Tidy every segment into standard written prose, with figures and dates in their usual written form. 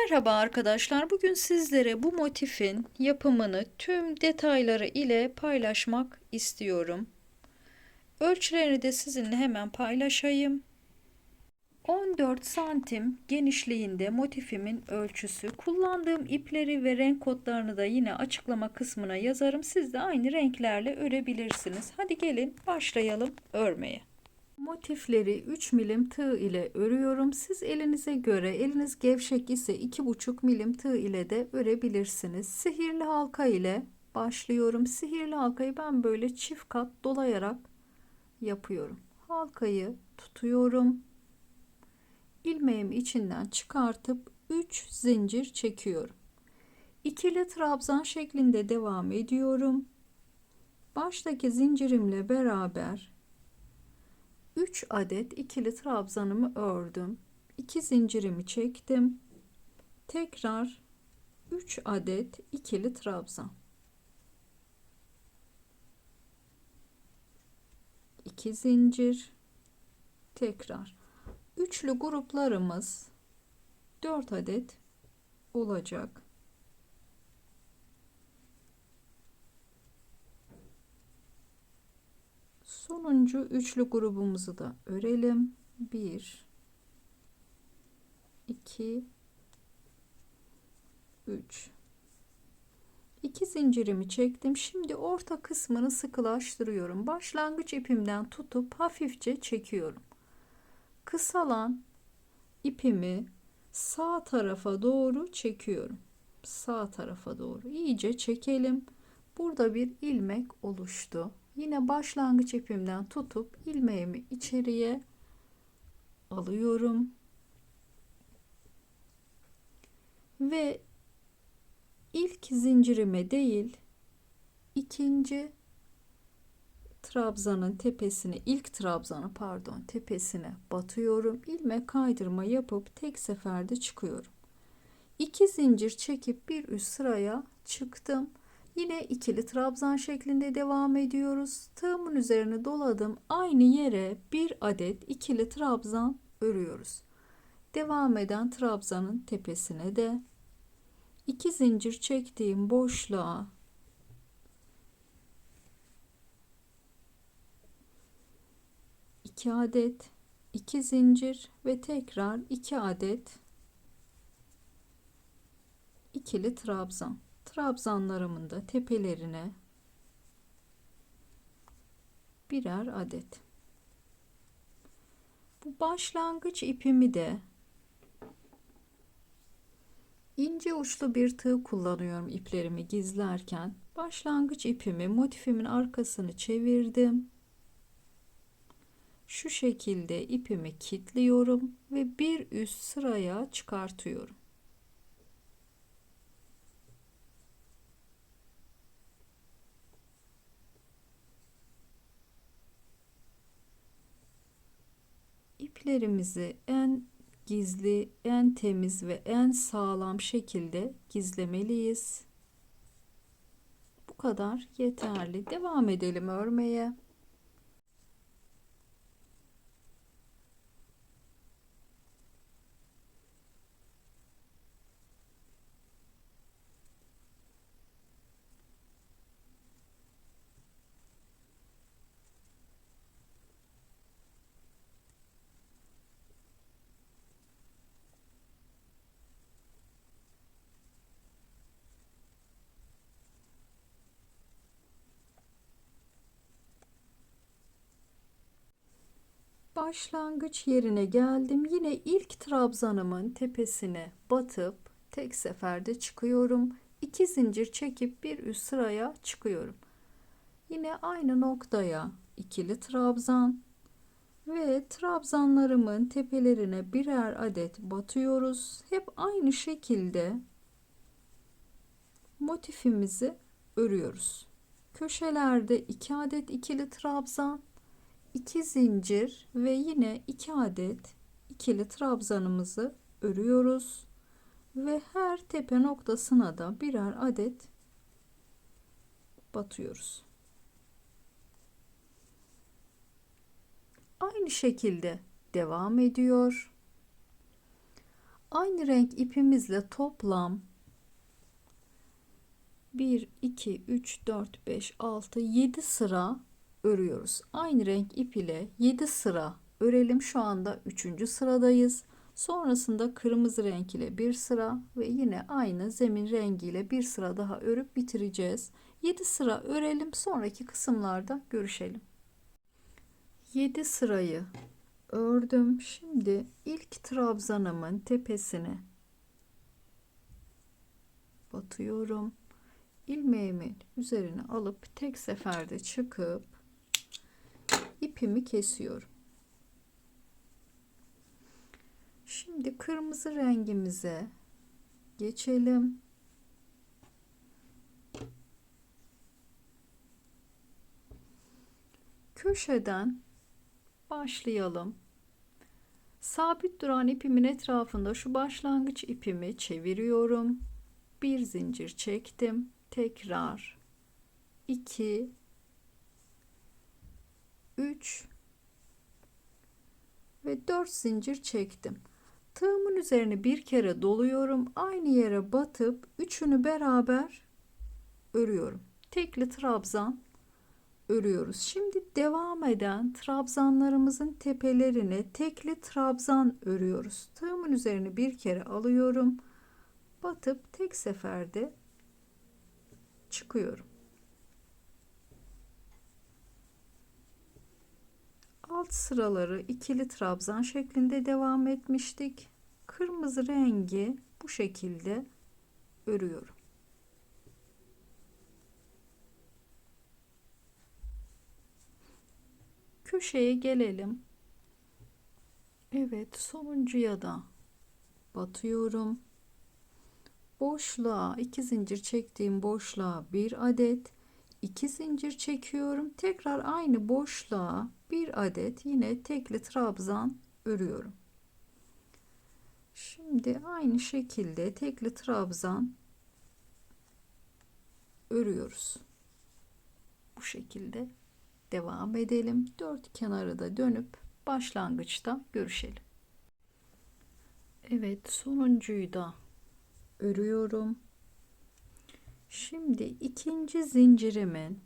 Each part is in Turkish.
Merhaba arkadaşlar. Bugün sizlere bu motifin yapımını tüm detayları ile paylaşmak istiyorum. Ölçülerini de sizinle hemen paylaşayım. 14 santim genişliğinde motifimin ölçüsü. Kullandığım ipleri ve renk kodlarını da yine açıklama kısmına yazarım. Siz de aynı renklerle örebilirsiniz. Hadi gelin başlayalım örmeye. Motifleri 3 milim tığ ile örüyorum. Siz elinize göre, eliniz gevşek ise 2,5 milim tığ ile de örebilirsiniz. Sihirli halka ile başlıyorum. Sihirli halkayı ben böyle çift kat dolayarak yapıyorum. Halkayı tutuyorum. İlmeğimi içinden çıkartıp 3 zincir çekiyorum. İkili trabzan şeklinde devam ediyorum. Baştaki zincirimle beraber 3 adet ikili trabzanımı ördüm. 2 zincirimi çektim. Tekrar 3 adet ikili trabzan. 2 zincir. Tekrar. Üçlü gruplarımız 4 adet olacak. Sonuncu üçlü grubumuzu da örelim. 1 2 3 2 zincirimi çektim. Şimdi orta kısmını sıkılaştırıyorum. Başlangıç ipimden tutup hafifçe çekiyorum. Kısalan ipimi sağ tarafa doğru çekiyorum. Sağ tarafa doğru iyice çekelim. Burada bir ilmek oluştu. Yine başlangıç ipimden tutup ilmeğimi içeriye alıyorum. Ve ilk zincirime değil, ikinci trabzanın tepesine, ilk trabzanı pardon, tepesine batıyorum. İlmek kaydırma yapıp tek seferde çıkıyorum. 2 zincir çekip bir üst sıraya çıktım. Yine ikili trabzan şeklinde devam ediyoruz. Tığımın üzerine doladım. Aynı yere bir adet ikili trabzan örüyoruz. Devam eden trabzanın tepesine de 2 zincir çektiğim boşluğa 2 adet 2 zincir ve tekrar 2 adet ikili trabzan. Trabzanlarımın da tepelerine birer adet. Bu başlangıç ipimi de ince uçlu bir tığ kullanıyorum iplerimi gizlerken. Başlangıç ipimi motifimin arkasını çevirdim. Şu şekilde ipimi kilitliyorum ve bir üst sıraya çıkartıyorum. İplerimizi en gizli, en temiz ve en sağlam şekilde gizlemeliyiz. Bu kadar yeterli. Devam edelim örmeye. Başlangıç yerine geldim. Yine ilk trabzanımın tepesine batıp tek seferde çıkıyorum. 2 zincir çekip bir üst sıraya çıkıyorum. Yine aynı noktaya ikili trabzan ve trabzanlarımın tepelerine birer adet batıyoruz. Hep aynı şekilde motifimizi örüyoruz. Köşelerde 2 adet ikili trabzan, 2 zincir ve yine 2 adet ikili trabzanımızı örüyoruz ve her tepe noktasına da birer adet batıyoruz. Aynı şekilde devam ediyor. Aynı renk ipimizle toplam 1, 2, 3, 4, 5, 6, 7 sıra örüyoruz. Aynı renk ip ile 7 sıra örelim. Şu anda 3. sıradayız. Sonrasında kırmızı renk ile bir sıra ve yine aynı zemin rengiyle bir sıra daha örüp bitireceğiz. 7 sıra örelim. Sonraki kısımlarda görüşelim. 7 sırayı ördüm. Şimdi ilk trabzanımın tepesine batıyorum. İlmeğimin üzerine alıp tek seferde çıkıp ipimi kesiyorum. Şimdi kırmızı rengimize geçelim. Köşeden başlayalım. Sabit duran ipimin etrafında şu başlangıç ipimi çeviriyorum. Bir zincir çektim. Tekrar 2, 3 ve 4 zincir çektim. Tığımın üzerine bir kere doluyorum. Aynı yere batıp üçünü beraber örüyorum. Tekli trabzan örüyoruz. Şimdi devam eden trabzanlarımızın tepelerine tekli trabzan örüyoruz. Tığımın üzerine bir kere alıyorum. Batıp tek seferde çıkıyorum. Alt sıraları ikili trabzan şeklinde devam etmiştik. Kırmızı rengi bu şekilde örüyorum. Köşeye gelelim. Evet, sonuncuya da batıyorum. Boşluğa 2 zincir çektiğim boşluğa bir adet 2 zincir çekiyorum. Tekrar aynı boşluğa bir adet yine tekli trabzan örüyorum. Şimdi aynı şekilde tekli trabzan örüyoruz. Bu şekilde devam edelim. Dört kenarı da dönüp başlangıçta görüşelim. Evet, sonuncuyu da örüyorum. Şimdi ikinci zincirimin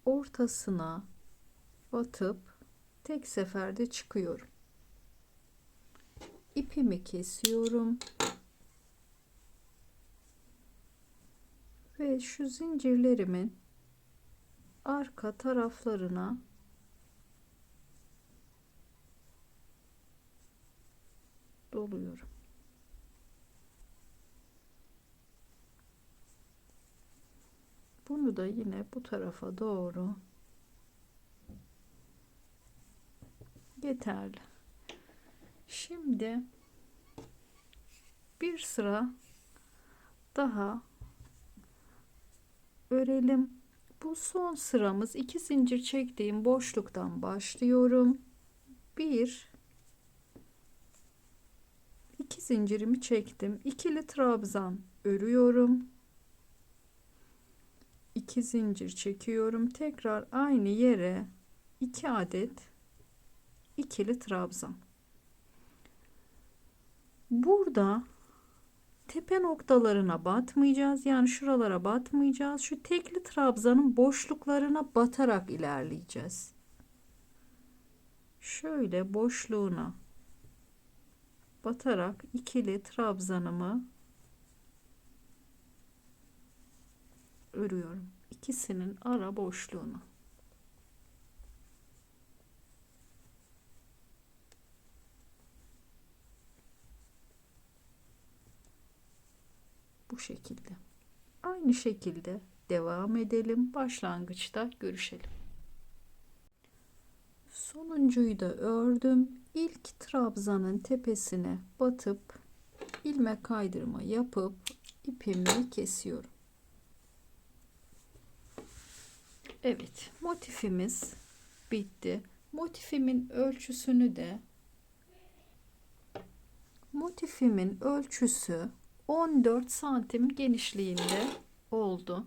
ortasına batıp tek seferde çıkıyorum. İpimi kesiyorum. Ve şu zincirlerimin arka taraflarına doluyorum. Bunu da yine bu tarafa doğru yeterli. Şimdi bir sıra daha örelim. Bu son sıramız. 2 zincir çektiğim boşluktan başlıyorum. 1 2 zincirimi çektim. İkili trabzan örüyorum. 2 zincir çekiyorum. Tekrar aynı yere 2 adet ikili trabzan. Burada tepe noktalarına batmayacağız. Yani şuralara batmayacağız. Şu tekli trabzanın boşluklarına batarak ilerleyeceğiz. Şöyle boşluğuna batarak ikili trabzanımı örüyorum. İkisinin ara boşluğunu. Bu şekilde. Aynı şekilde devam edelim. Başlangıçta görüşelim. Sonuncuyu da ördüm. İlk trabzanın tepesine batıp ilmek kaydırma yapıp ipimi kesiyorum. Evet, motifimiz bitti. Motifimin ölçüsü 14 santim genişliğinde oldu.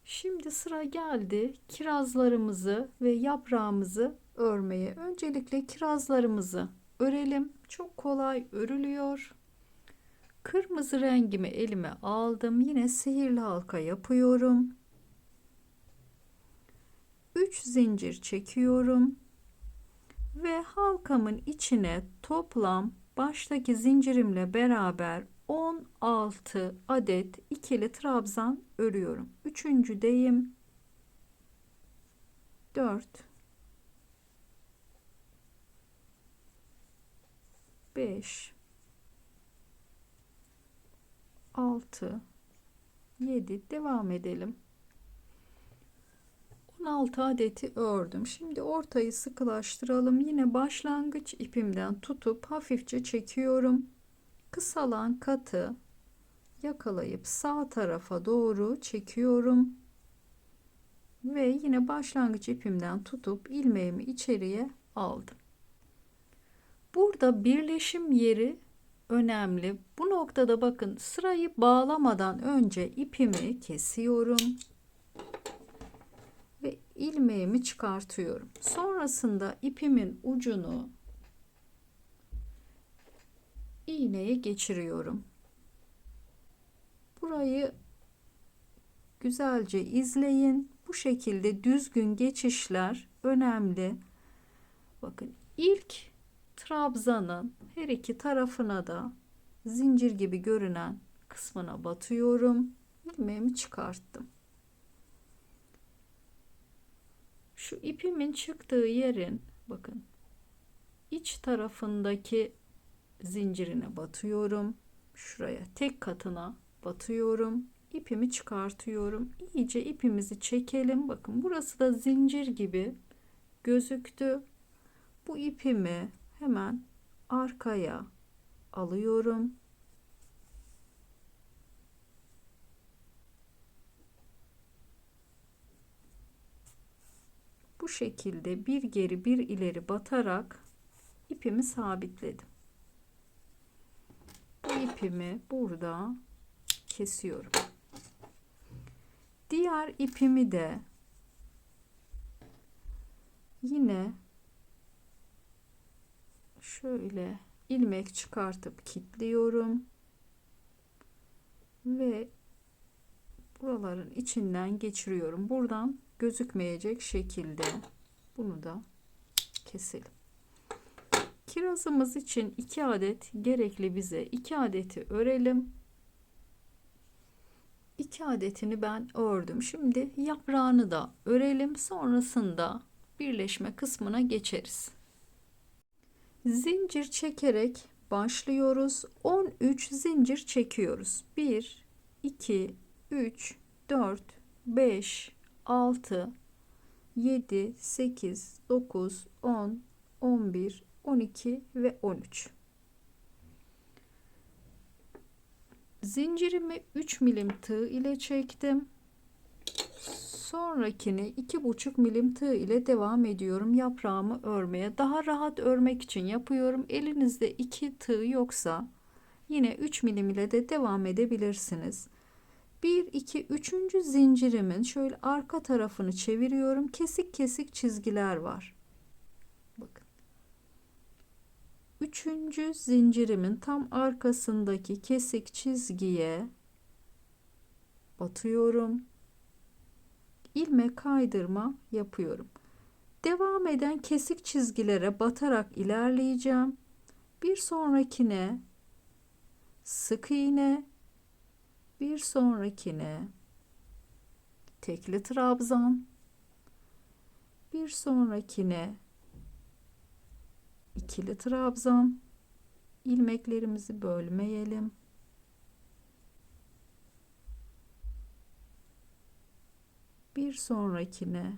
Şimdi sıra geldi kirazlarımızı ve yaprağımızı örmeye. Öncelikle kirazlarımızı örelim. Çok kolay örülüyor. Kırmızı rengimi elime aldım. Yine sihirli halka yapıyorum. 3 zincir çekiyorum ve halkamın içine toplam baştaki zincirimle beraber 16 adet ikili trabzan örüyorum. Üçüncüdeyim. 4 5 6 7 devam edelim. 16 adeti ördüm. Şimdi ortayı sıkılaştıralım. Yine başlangıç ipimden tutup hafifçe çekiyorum. Kısalan katı yakalayıp sağ tarafa doğru çekiyorum. Ve yine başlangıç ipimden tutup ilmeğimi içeriye aldım. Burada birleşim yeri önemli. Bu noktada bakın, sırayı bağlamadan önce ipimi kesiyorum ve ilmeğimi çıkartıyorum. Sonrasında ipimin ucunu iğneye geçiriyorum. Burayı güzelce izleyin. Bu şekilde düzgün geçişler önemli. Bakın, ilk trabzanın her iki tarafına da zincir gibi görünen kısmına batıyorum. İlmeğimi çıkarttım. Şu ipimin çıktığı yerin bakın iç tarafındaki zincirine batıyorum. Şuraya tek katına batıyorum. İpimi çıkartıyorum. İyice ipimizi çekelim. Bakın, burası da zincir gibi gözüktü. Bu ipimi hemen arkaya alıyorum. Bu şekilde bir geri bir ileri batarak ipimi sabitledim. Bu ipimi burada kesiyorum. Diğer ipimi de yine şöyle ilmek çıkartıp kilitliyorum ve buraların içinden geçiriyorum. Buradan gözükmeyecek şekilde bunu da keselim. Kirazımız için 2 adet gerekli bize. 2 adeti örelim. 2 adetini ben ördüm. Şimdi yaprağını da örelim. Sonrasında birleşme kısmına geçeriz. Zincir çekerek başlıyoruz. 13 zincir çekiyoruz. 1 2 3 4 5 6 7 8 9 10 11 12 ve 13. Zincirimi 3 milim tığ ile çektim. Sonrakini 2,5 milim tığ ile devam ediyorum yaprağımı örmeye. Daha rahat örmek için yapıyorum. Elinizde 2 tığ yoksa yine 3 milim ile de devam edebilirsiniz. 1 2 3. zincirimin şöyle arka tarafını çeviriyorum. Kesik kesik çizgiler var. Bakın. 3. zincirimin tam arkasındaki kesik çizgiye batıyorum. İlmek kaydırma yapıyorum. Devam eden kesik çizgilere batarak ilerleyeceğim. Bir sonrakine sık iğne, bir sonrakine tekli trabzan, bir sonrakine ikili trabzan. İlmeklerimizi bölmeyelim. Bir sonrakine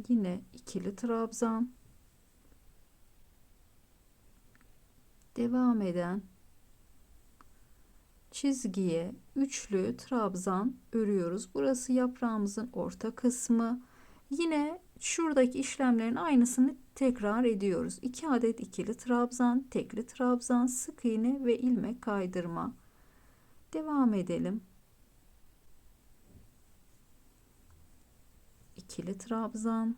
yine ikili trabzan. Devam eden çizgiye üçlü trabzan örüyoruz. Burası yaprağımızın orta kısmı. Yine şuradaki işlemlerin aynısını tekrar ediyoruz. 2 adet ikili trabzan, tekli trabzan, sık iğne ve ilmek kaydırma. Devam edelim. ikili trabzan,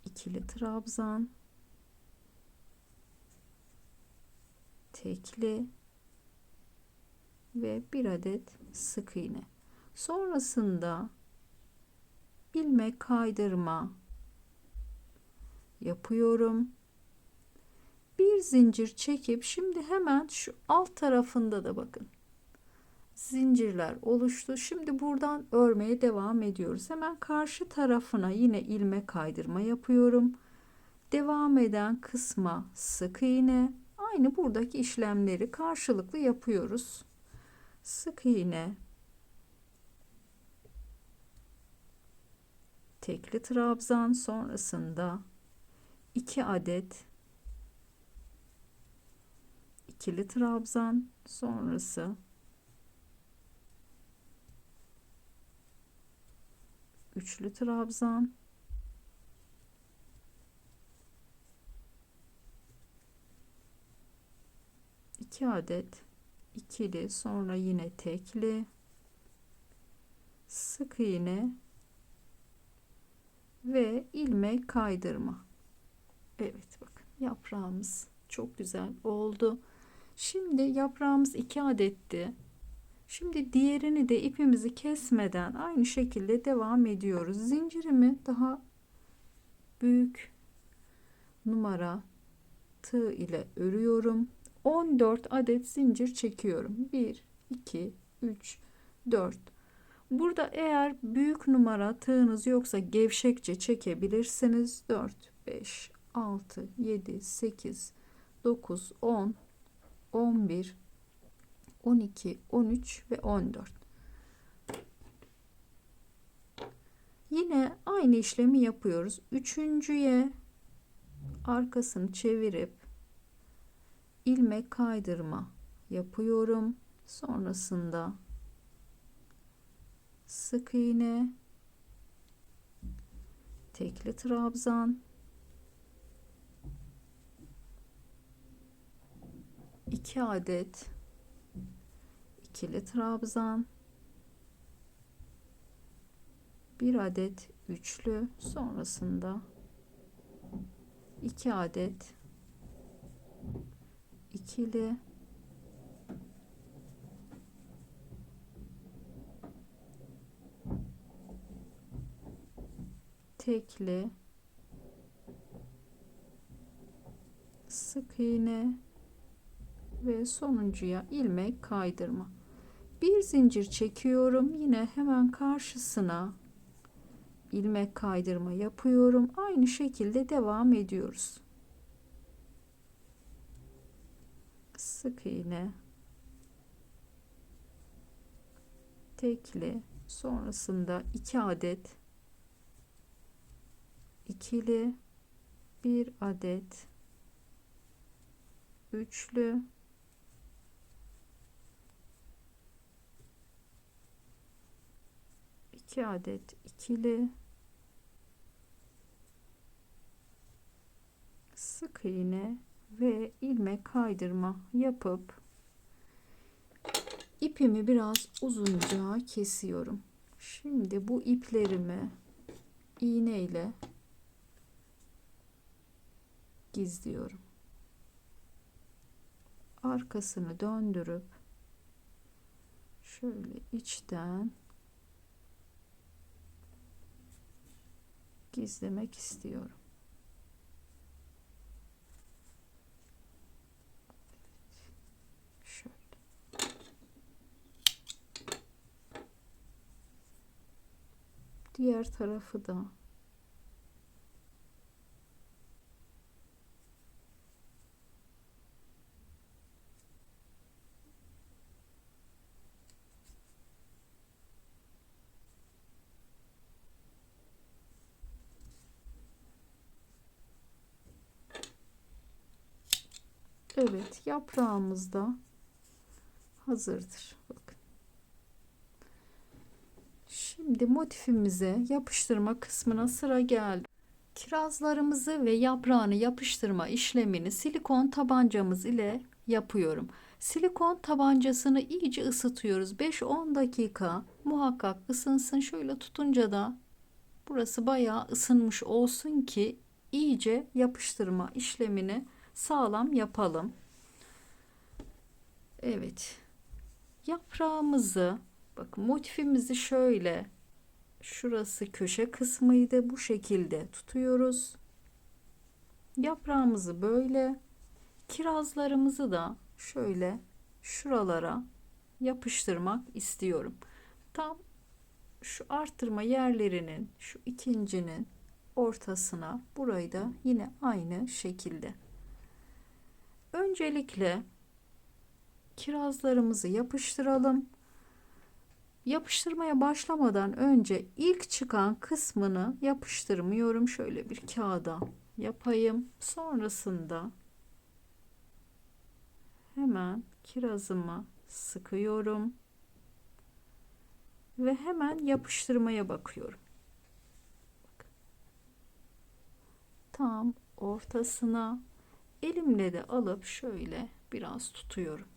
ikili trabzan, tekli ve bir adet sık iğne. Sonrasında ilmek kaydırma yapıyorum. Bir zincir çekip şimdi hemen şu alt tarafında da bakın zincirler oluştu. Şimdi buradan örmeye devam ediyoruz. Hemen karşı tarafına yine ilmek kaydırma yapıyorum. Devam eden kısma sık iğne. Aynı buradaki işlemleri karşılıklı yapıyoruz. Sık iğne, tekli trabzan, sonrasında 2 adet ikili trabzan, sonrası üçlü trabzan, iki adet ikili, sonra yine tekli, sık iğne ve ilmek kaydırma. Evet, bakın yaprağımız çok güzel oldu. Şimdi yaprağımız 2 adetti. Şimdi diğerini de ipimizi kesmeden aynı şekilde devam ediyoruz. Zincirimi daha büyük numara tığ ile örüyorum. 14 adet zincir çekiyorum. 1 2 3 4. Burada eğer büyük numara tığınız yoksa gevşekçe çekebilirsiniz. 4 5 6 7 8 9 10 11 12 13 ve 14. Yine aynı işlemi yapıyoruz. Üçüncüye arkasını çevirip ilmek kaydırma yapıyorum. Sonrasında sık iğne, tekli trabzan, 2 adet ikili trabzan, 1 adet üçlü, sonrasında 2 adet ikili, tekli, sık iğne ve sonuncuya ilmek kaydırma. Bir zincir çekiyorum, yine hemen karşısına ilmek kaydırma yapıyorum. Aynı şekilde devam ediyoruz. Sık iğne, tekli, sonrasında 2 adet ikili, 1 adet üçlü, iki adet ikili, sık iğne ve ilmek kaydırma yapıp ipimi biraz uzunca kesiyorum. Şimdi bu iplerimi iğne ile gizliyorum. Arkasını döndürüp şöyle içten gizlemek istiyorum. Şöyle. Diğer tarafı da evet, yaprağımız da hazırdır. Bakın. Şimdi motifimize yapıştırma kısmına sıra geldi. Kirazlarımızı ve yaprağını yapıştırma işlemini silikon tabancamız ile yapıyorum. Silikon tabancasını iyice ısıtıyoruz. 5-10 dakika muhakkak ısınsın. Şöyle tutunca da burası bayağı ısınmış olsun ki iyice yapıştırma işlemini sağlam yapalım. Evet. Yaprağımızı, bakın motifimizi şöyle, şurası köşe kısmıydı. Bu şekilde tutuyoruz. Yaprağımızı böyle, kirazlarımızı da şöyle şuralara yapıştırmak istiyorum. Tam şu arttırma yerlerinin, şu ikincinin ortasına, burayı da yine aynı şekilde. Öncelikle kirazlarımızı yapıştıralım. Yapıştırmaya başlamadan önce ilk çıkan kısmını yapıştırmıyorum. Şöyle bir kağıda yapayım. Sonrasında hemen kirazımı sıkıyorum ve hemen yapıştırmaya bakıyorum. Tam ortasına elimle de alıp şöyle biraz tutuyorum.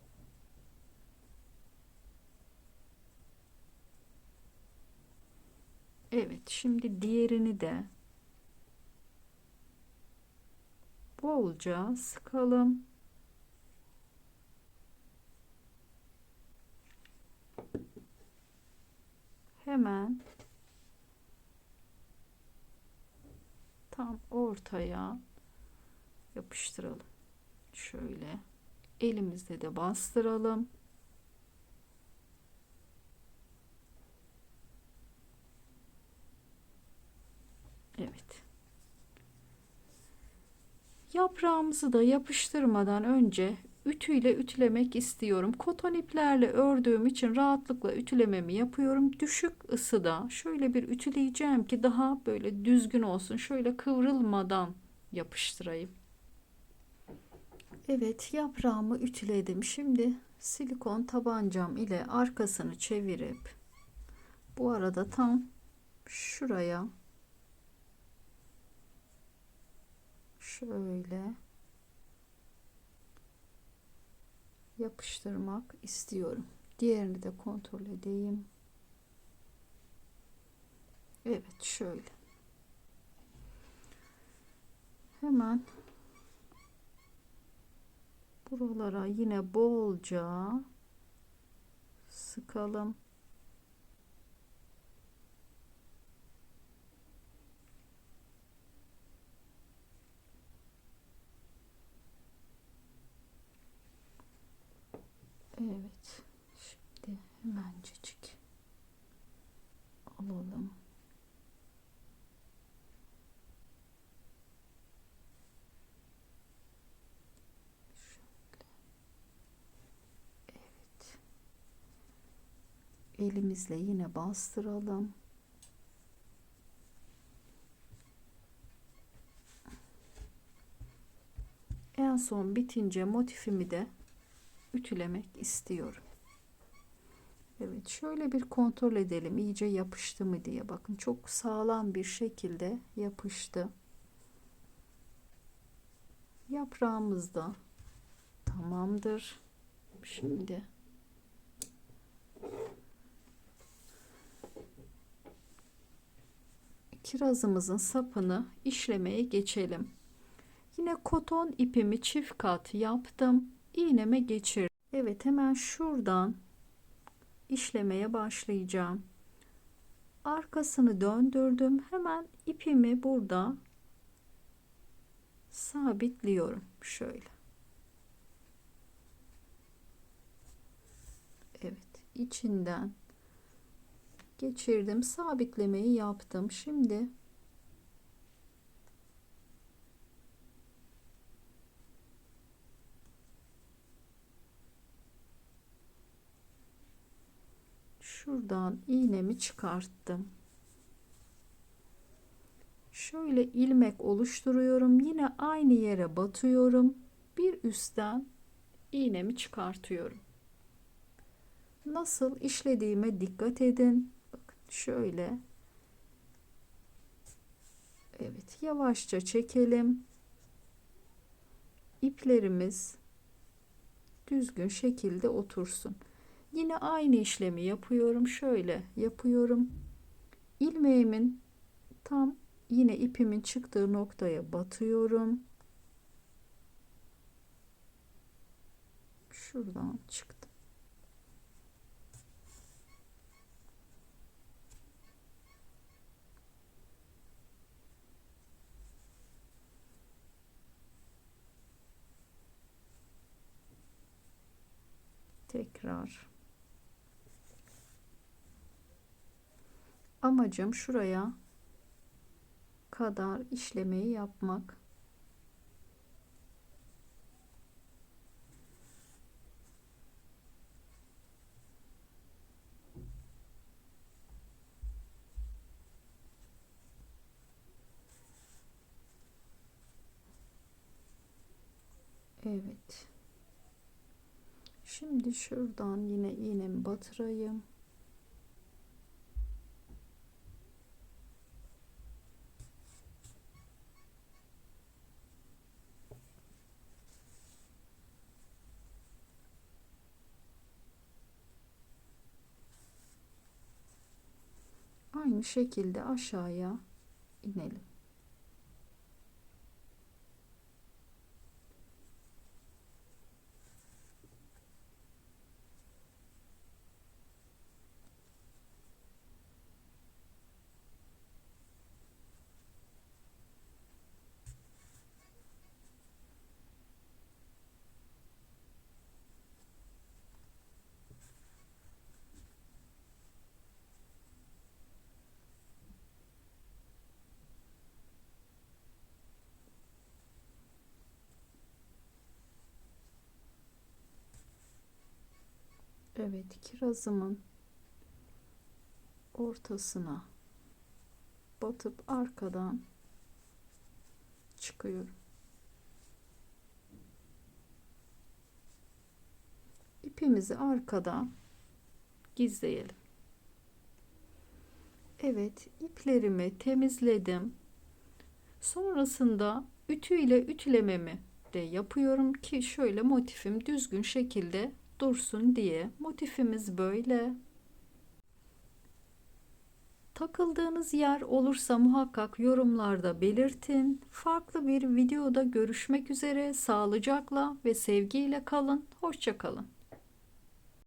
Evet, şimdi diğerini de bolca sıkalım. Hemen tam ortaya yapıştıralım. Şöyle elimizde de bastıralım. Evet. Yaprağımızı da yapıştırmadan önce ütüyle ütülemek istiyorum. Koton iplerle ördüğüm için rahatlıkla ütülememi yapıyorum. Düşük ısıda şöyle bir ütüleyeceğim ki daha böyle düzgün olsun. Şöyle kıvrılmadan yapıştırayım. Evet, yaprağımı ütüledim. Şimdi silikon tabancam ile arkasını çevirip bu arada tam şuraya şöyle yapıştırmak istiyorum. Diğerini de kontrol edeyim. Evet, şöyle. Hemen buralara yine bolca sıkalım. Evet. Şimdi hemencecik alalım. Şöyle. Evet. Elimizle yine bastıralım. En son bitince motifimi de ütülemek istiyorum. Evet, şöyle bir kontrol edelim iyice yapıştı mı diye. Bakın çok sağlam bir şekilde yapıştı. Yaprağımız da tamamdır. Şimdi kirazımızın sapını işlemeye geçelim. Yine koton ipimi çift kat yaptım. İğneme geçirdim. Evet, hemen şuradan işlemeye başlayacağım. Arkasını döndürdüm. Hemen ipimi burada sabitliyorum. Şöyle. Evet, içinden geçirdim. Sabitlemeyi yaptım. Şimdi şuradan iğnemi çıkarttım. Şöyle ilmek oluşturuyorum. Yine aynı yere batıyorum. Bir üstten iğnemi çıkartıyorum. Nasıl işlediğime dikkat edin. Bakın şöyle. Evet, yavaşça çekelim. İplerimiz düzgün şekilde otursun. Yine aynı işlemi yapıyorum. Şöyle yapıyorum. İlmeğimin tam yine ipimin çıktığı noktaya batıyorum. Şuradan çıktım. Tekrar. Amacım şuraya kadar işlemeyi yapmak. Evet. Şimdi şuradan yine iğnemi batırayım. Aynı şekilde aşağıya inelim. Evet, kirazımın ortasına batıp arkadan çıkıyorum. İpimizi arkadan gizleyelim. Evet, iplerimi temizledim. Sonrasında ütü ile ütülememi de yapıyorum ki şöyle motifim düzgün şekilde dursun diye. Motifimiz böyle. Takıldığınız yer olursa muhakkak yorumlarda belirtin. Farklı bir videoda görüşmek üzere. Sağlıcakla ve sevgiyle kalın. Hoşça kalın.